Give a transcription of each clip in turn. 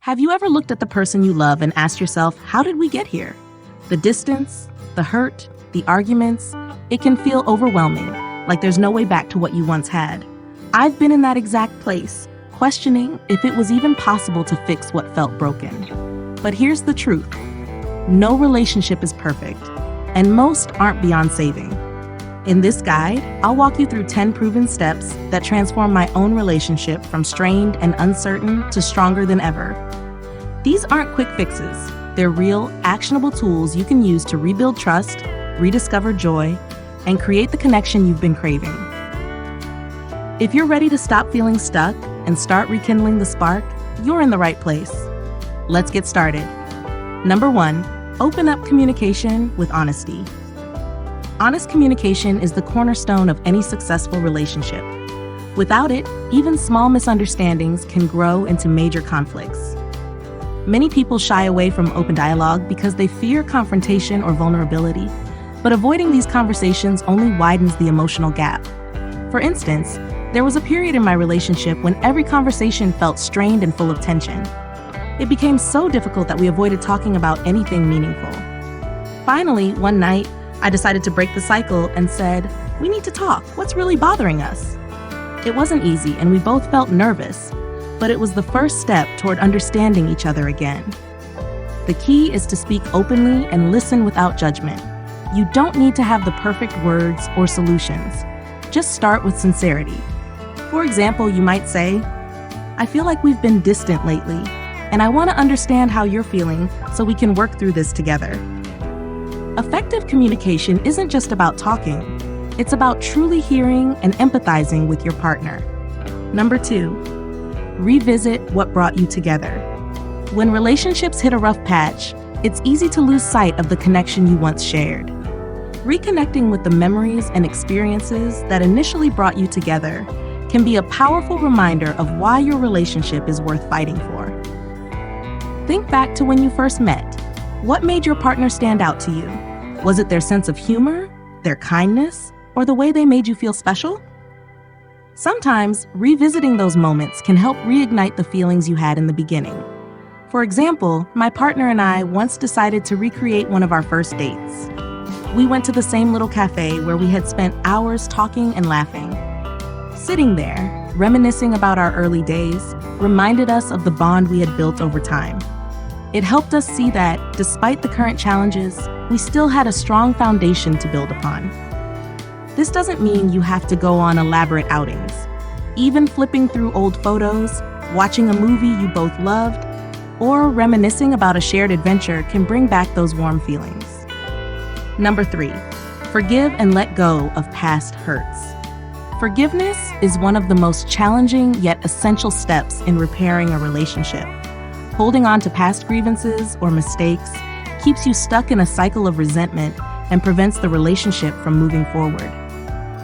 Have you ever looked at the person you love and asked yourself, how did we get here? The distance, the hurt, the arguments, it can feel overwhelming, like there's no way back to what you once had. I've been in that exact place, questioning if it was even possible to fix what felt broken. But here's the truth. No relationship is perfect, and most aren't beyond saving. In this guide, I'll walk you through 10 proven steps that transform my own relationship from strained and uncertain to stronger than ever. These aren't quick fixes. They're real, actionable tools you can use to rebuild trust, rediscover joy, and create the connection you've been craving. If you're ready to stop feeling stuck and start rekindling the spark, you're in the right place. Let's get started. Number 1, open up communication with honesty. Honest communication is the cornerstone of any successful relationship. Without it, even small misunderstandings can grow into major conflicts. Many people shy away from open dialogue because they fear confrontation or vulnerability, but avoiding these conversations only widens the emotional gap. For instance, there was a period in my relationship when every conversation felt strained and full of tension. It became so difficult that we avoided talking about anything meaningful. Finally, one night, I decided to break the cycle and said, "We need to talk. What's really bothering us?" It wasn't easy, and we both felt nervous, but it was the first step toward understanding each other again. The key is to speak openly and listen without judgment. You don't need to have the perfect words or solutions. Just start with sincerity. For example, you might say, "I feel like we've been distant lately, and I want to understand how you're feeling so we can work through this together." Effective communication isn't just about talking. It's about truly hearing and empathizing with your partner. Number 2, revisit what brought you together. When relationships hit a rough patch, it's easy to lose sight of the connection you once shared. Reconnecting with the memories and experiences that initially brought you together can be a powerful reminder of why your relationship is worth fighting for. Think back to when you first met. What made your partner stand out to you? Was it their sense of humor, their kindness, or the way they made you feel special? Sometimes, revisiting those moments can help reignite the feelings you had in the beginning. For example, my partner and I once decided to recreate one of our first dates. We went to the same little cafe where we had spent hours talking and laughing. Sitting there, reminiscing about our early days, reminded us of the bond we had built over time. It helped us see that, despite the current challenges, we still had a strong foundation to build upon. This doesn't mean you have to go on elaborate outings. Even flipping through old photos, watching a movie you both loved, or reminiscing about a shared adventure can bring back those warm feelings. Number 3, forgive and let go of past hurts. Forgiveness is one of the most challenging yet essential steps in repairing a relationship. Holding on to past grievances or mistakes keeps you stuck in a cycle of resentment and prevents the relationship from moving forward.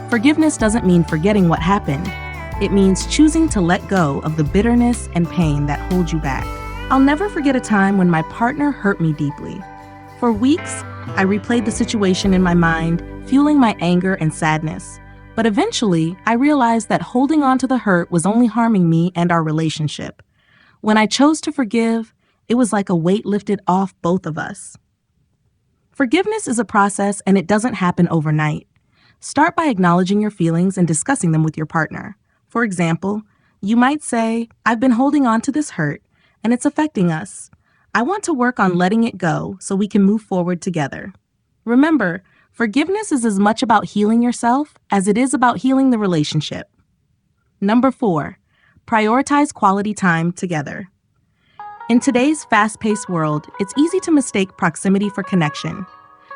Forgiveness doesn't mean forgetting what happened. It means choosing to let go of the bitterness and pain that hold you back. I'll never forget a time when my partner hurt me deeply. For weeks, I replayed the situation in my mind, fueling my anger and sadness. But eventually, I realized that holding on to the hurt was only harming me and our relationship. When I chose to forgive, it was like a weight lifted off both of us. Forgiveness is a process, and it doesn't happen overnight. Start by acknowledging your feelings and discussing them with your partner. For example, you might say, "I've been holding on to this hurt, and it's affecting us. I want to work on letting it go so we can move forward together." Remember, forgiveness is as much about healing yourself as it is about healing the relationship. Number 4, prioritize quality time together. In today's fast-paced world, it's easy to mistake proximity for connection.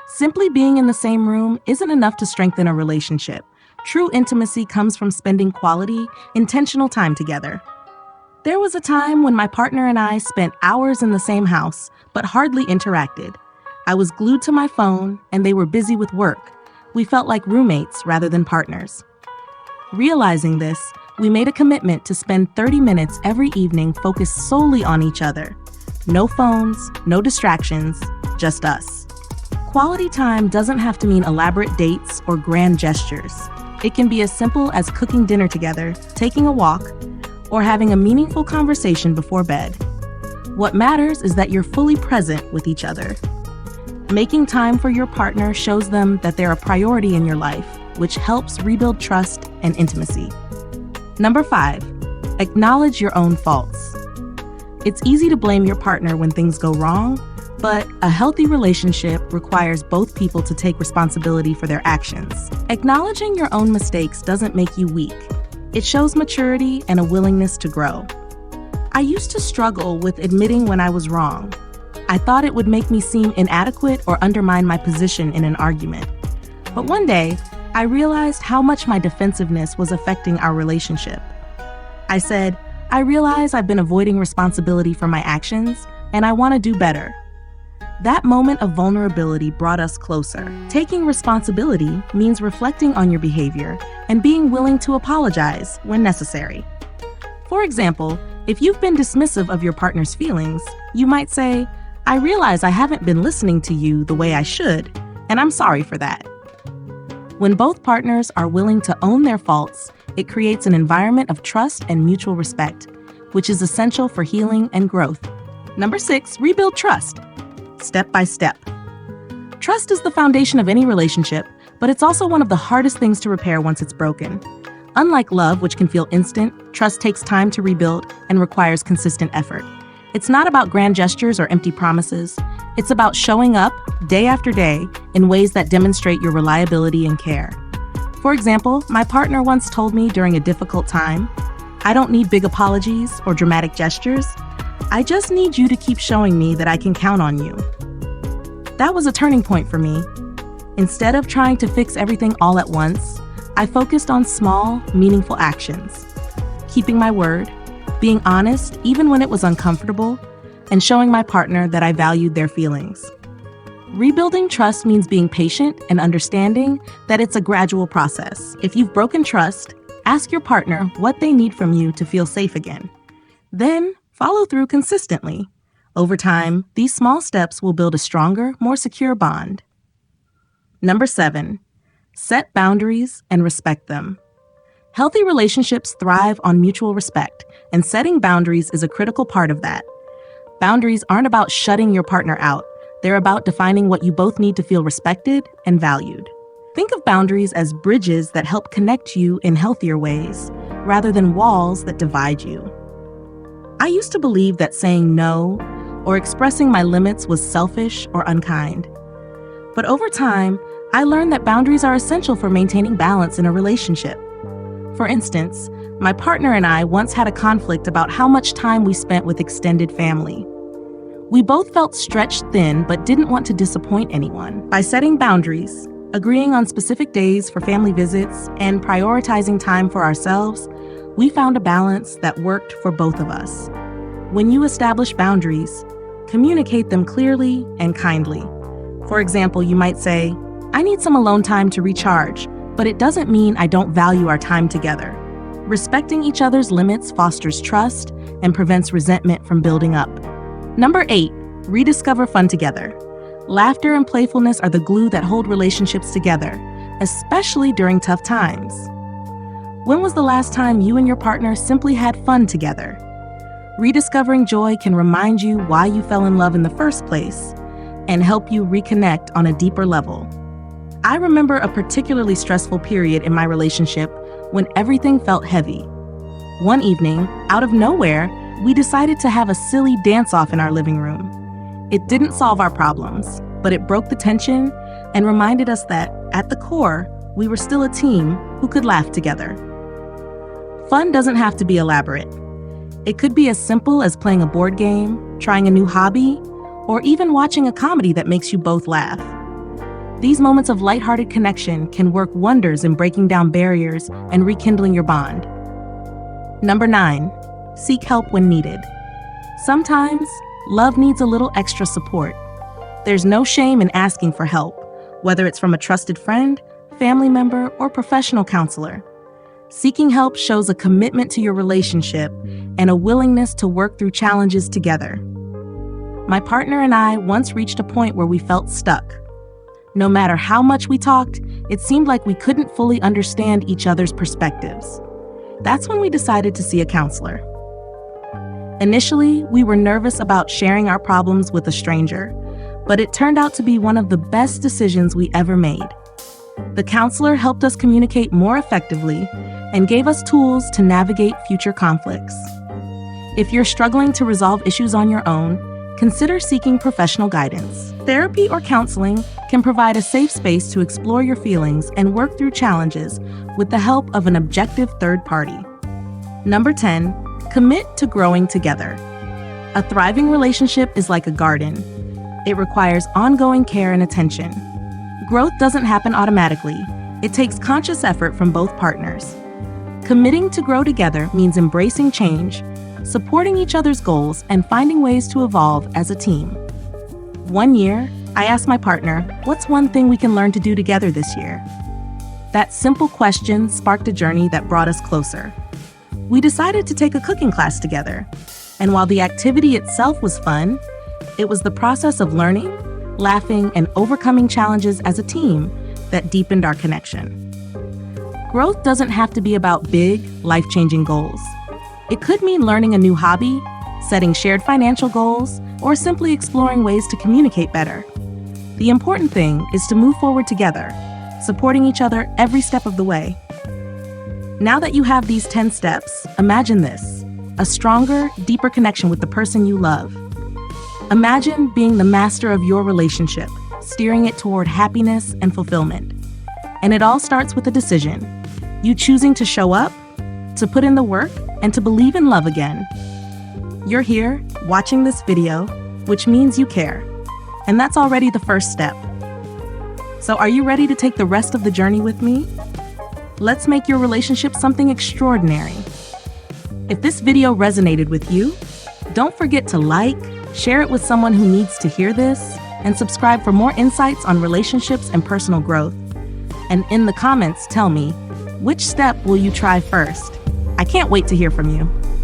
Simply being in the same room isn't enough to strengthen a relationship. True intimacy comes from spending quality, intentional time together. There was a time when my partner and I spent hours in the same house, but hardly interacted. I was glued to my phone, and they were busy with work. We felt like roommates rather than partners. Realizing this, we made a commitment to spend 30 minutes every evening focused solely on each other. No phones, no distractions, just us. Quality time doesn't have to mean elaborate dates or grand gestures. It can be as simple as cooking dinner together, taking a walk, or having a meaningful conversation before bed. What matters is that you're fully present with each other. Making time for your partner shows them that they're a priority in your life, which helps rebuild trust and intimacy. Number 5, acknowledge your own faults. It's easy to blame your partner when things go wrong, but a healthy relationship requires both people to take responsibility for their actions. Acknowledging your own mistakes doesn't make you weak. It shows maturity and a willingness to grow. I used to struggle with admitting when I was wrong. I thought it would make me seem inadequate or undermine my position in an argument. But one day, I realized how much my defensiveness was affecting our relationship. I said, I realize I've been avoiding responsibility for my actions, and I want to do better. That moment of vulnerability brought us closer. Taking responsibility means reflecting on your behavior and being willing to apologize when necessary. For example, if you've been dismissive of your partner's feelings, you might say, I realize I haven't been listening to you the way I should, and I'm sorry for that. When both partners are willing to own their faults, it creates an environment of trust and mutual respect, which is essential for healing and growth. Number 6, rebuild trust. Step by step. Trust is the foundation of any relationship, but it's also one of the hardest things to repair once it's broken. Unlike love, which can feel instant, trust takes time to rebuild and requires consistent effort. It's not about grand gestures or empty promises. It's about showing up day after day in ways that demonstrate your reliability and care. For example, my partner once told me during a difficult time, I don't need big apologies or dramatic gestures. I just need you to keep showing me that I can count on you. That was a turning point for me. Instead of trying to fix everything all at once, I focused on small, meaningful actions. Keeping my word, being honest even when it was uncomfortable, and showing my partner that I valued their feelings. Rebuilding trust means being patient and understanding that it's a gradual process. If you've broken trust, ask your partner what they need from you to feel safe again. Then, follow through consistently. Over time, these small steps will build a stronger, more secure bond. Number 7, set boundaries and respect them. Healthy relationships thrive on mutual respect, and setting boundaries is a critical part of that. Boundaries aren't about shutting your partner out. They're about defining what you both need to feel respected and valued. Think of boundaries as bridges that help connect you in healthier ways, rather than walls that divide you. I used to believe that saying no or expressing my limits was selfish or unkind. But over time, I learned that boundaries are essential for maintaining balance in a relationship. For instance, my partner and I once had a conflict about how much time we spent with extended family. We both felt stretched thin but didn't want to disappoint anyone. By setting boundaries, agreeing on specific days for family visits, and prioritizing time for ourselves, we found a balance that worked for both of us. When you establish boundaries, communicate them clearly and kindly. For example, you might say, I need some alone time to recharge, but it doesn't mean I don't value our time together. Respecting each other's limits fosters trust and prevents resentment from building up. Number 8, rediscover fun together. Laughter and playfulness are the glue that hold relationships together, especially during tough times. When was the last time you and your partner simply had fun together? Rediscovering joy can remind you why you fell in love in the first place and help you reconnect on a deeper level. I remember a particularly stressful period in my relationship when everything felt heavy. One evening, out of nowhere, we decided to have a silly dance-off in our living room. It didn't solve our problems, but it broke the tension and reminded us that, at the core, we were still a team who could laugh together. Fun doesn't have to be elaborate. It could be as simple as playing a board game, trying a new hobby, or even watching a comedy that makes you both laugh. These moments of lighthearted connection can work wonders in breaking down barriers and rekindling your bond. Number 9, seek help when needed. Sometimes, love needs a little extra support. There's no shame in asking for help, whether it's from a trusted friend, family member, or professional counselor. Seeking help shows a commitment to your relationship and a willingness to work through challenges together. My partner and I once reached a point where we felt stuck. No matter how much we talked, it seemed like we couldn't fully understand each other's perspectives. That's when we decided to see a counselor. Initially, we were nervous about sharing our problems with a stranger, but it turned out to be one of the best decisions we ever made. The counselor helped us communicate more effectively and gave us tools to navigate future conflicts. If you're struggling to resolve issues on your own, consider seeking professional guidance. Therapy or counseling can provide a safe space to explore your feelings and work through challenges with the help of an objective third party. Number 10, commit to growing together. A thriving relationship is like a garden. It requires ongoing care and attention. Growth doesn't happen automatically. It takes conscious effort from both partners. Committing to grow together means embracing change, supporting each other's goals, and finding ways to evolve as a team. One year, I asked my partner, "What's one thing we can learn to do together this year?" That simple question sparked a journey that brought us closer. We decided to take a cooking class together, and while the activity itself was fun, it was the process of learning, laughing, and overcoming challenges as a team that deepened our connection. Growth doesn't have to be about big, life-changing goals. It could mean learning a new hobby, setting shared financial goals, or simply exploring ways to communicate better. The important thing is to move forward together, supporting each other every step of the way. Now that you have these 10 steps, imagine this: a stronger, deeper connection with the person you love. Imagine being the master of your relationship, steering it toward happiness and fulfillment. And it all starts with a decision: you choosing to show up, to put in the work, and to believe in love again. You're here, watching this video, which means you care. And that's already the first step. So are you ready to take the rest of the journey with me? Let's make your relationship something extraordinary. If this video resonated with you, don't forget to like, share it with someone who needs to hear this, and subscribe for more insights on relationships and personal growth. And in the comments, tell me, which step will you try first? I can't wait to hear from you.